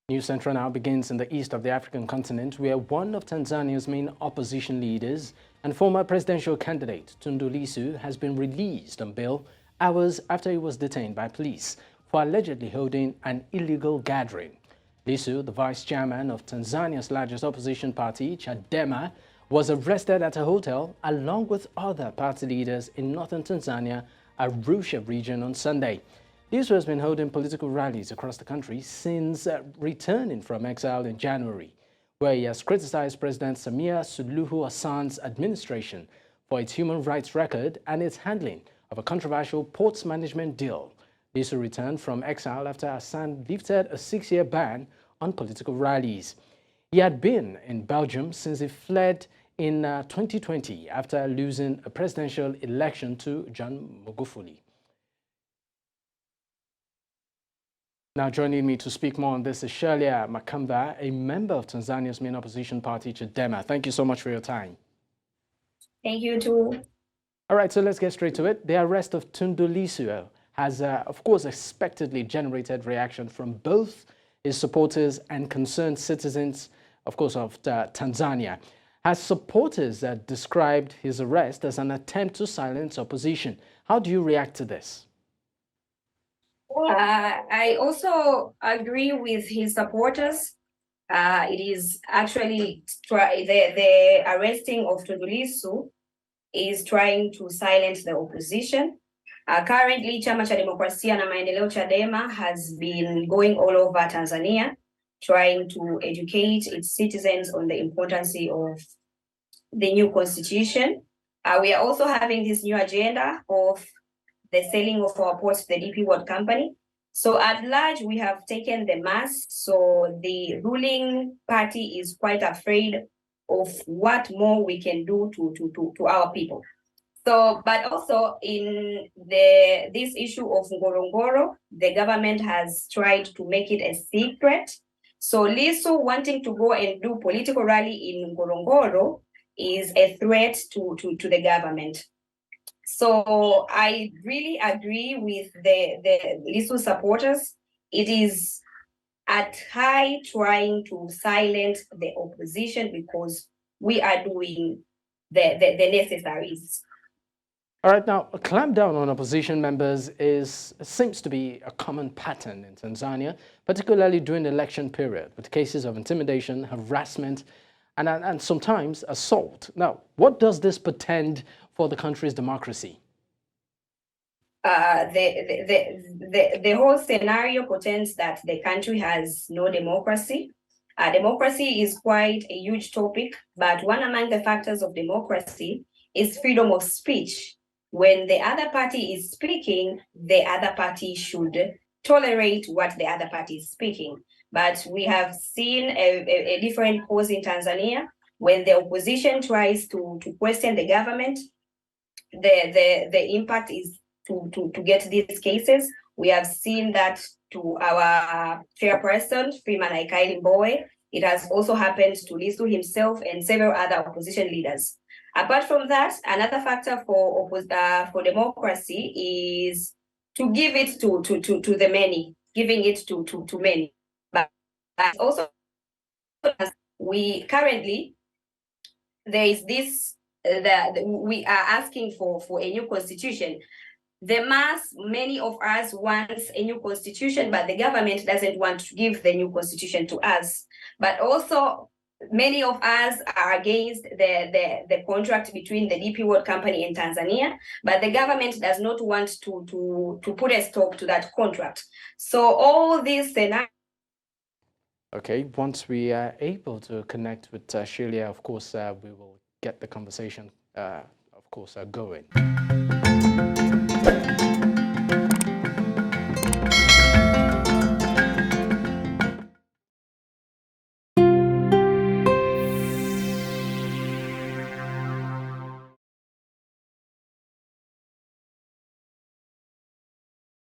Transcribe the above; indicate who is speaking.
Speaker 1: News Central now begins in the east of the African continent, where one of Tanzania's main opposition leaders and former presidential candidate, Tundu Lissu, has been released on bail hours after he was detained by police for allegedly holding an illegal gathering. Lissu, the vice chairman of Tanzania's largest opposition party, CHADEMA, was arrested at a hotel along with other party leaders in northern Tanzania, Arusha region on Sunday. Lissu has been holding political rallies across the country since returning from exile in January, where he has criticized President Samia Suluhu Hassan's administration for its human rights record and its handling of a controversial ports management deal. Lissu returned from exile after Hassan lifted a 6-year ban on political rallies. He had been in Belgium since he fled in 2020 after losing a presidential election to John Magufuli. Now joining me to speak more on this is Sheila, Mchamba, a member of Tanzania's main opposition party, CHADEMA. Thank you so much for your time.
Speaker 2: Thank you too.
Speaker 1: All right, so let's get straight to it. The arrest of Tundu Lissu has, of course, expectedly generated reaction from both his supporters and concerned citizens, of course, of Tanzania. Has supporters described his arrest as an attempt to silence opposition? How do you react to this?
Speaker 2: I also agree with his supporters. It is actually the arresting of Tundu Lissu is trying to silence the opposition. Currently, Chama cha Demokrasia na Maendeleo CHADEMA has been going all over Tanzania, trying to educate its citizens on the importance of the new constitution. We are also having this new agenda of the selling of our ports to the DP World Company. So at large, we have taken the mass. So the ruling party is quite afraid of what more we can do to our people. So, but also in this issue of Ngorongoro, the government has tried to make it a secret. So Lissu wanting to go and do political rally in Ngorongoro is a threat to the government. So I really agree with the Lissu supporters. It is at high trying to silence the opposition because we are doing the necessaries.
Speaker 1: All right, now, a clampdown on opposition members seems to be a common pattern in Tanzania, particularly during the election period, with cases of intimidation, harassment, and sometimes assault. Now, what does this portend for the country's democracy?
Speaker 2: The whole scenario portends that the country has no democracy. Democracy is quite a huge topic, but one among the factors of democracy is freedom of speech. When the other party is speaking, the other party should tolerate what the other party is speaking. But we have seen a different cause in Tanzania when the opposition tries to question the government. The impact is to get these cases. We have seen that to our chairperson, Freeman Adegboye. It has also happened to Lissu himself and several other opposition leaders. Apart from that, another factor for democracy is to give it to the many, giving it to many. But also, we currently, there is this, we are asking for a new constitution. The mass, many of us want a new constitution, but the government doesn't want to give the new constitution to us. But also, many of us are against the contract between the DP World Company and Tanzania, but the government does not want to put a stop to that contract. So all these scenarios.
Speaker 1: Okay, once we are able to connect with Sheila, of course, we will get the conversation, going.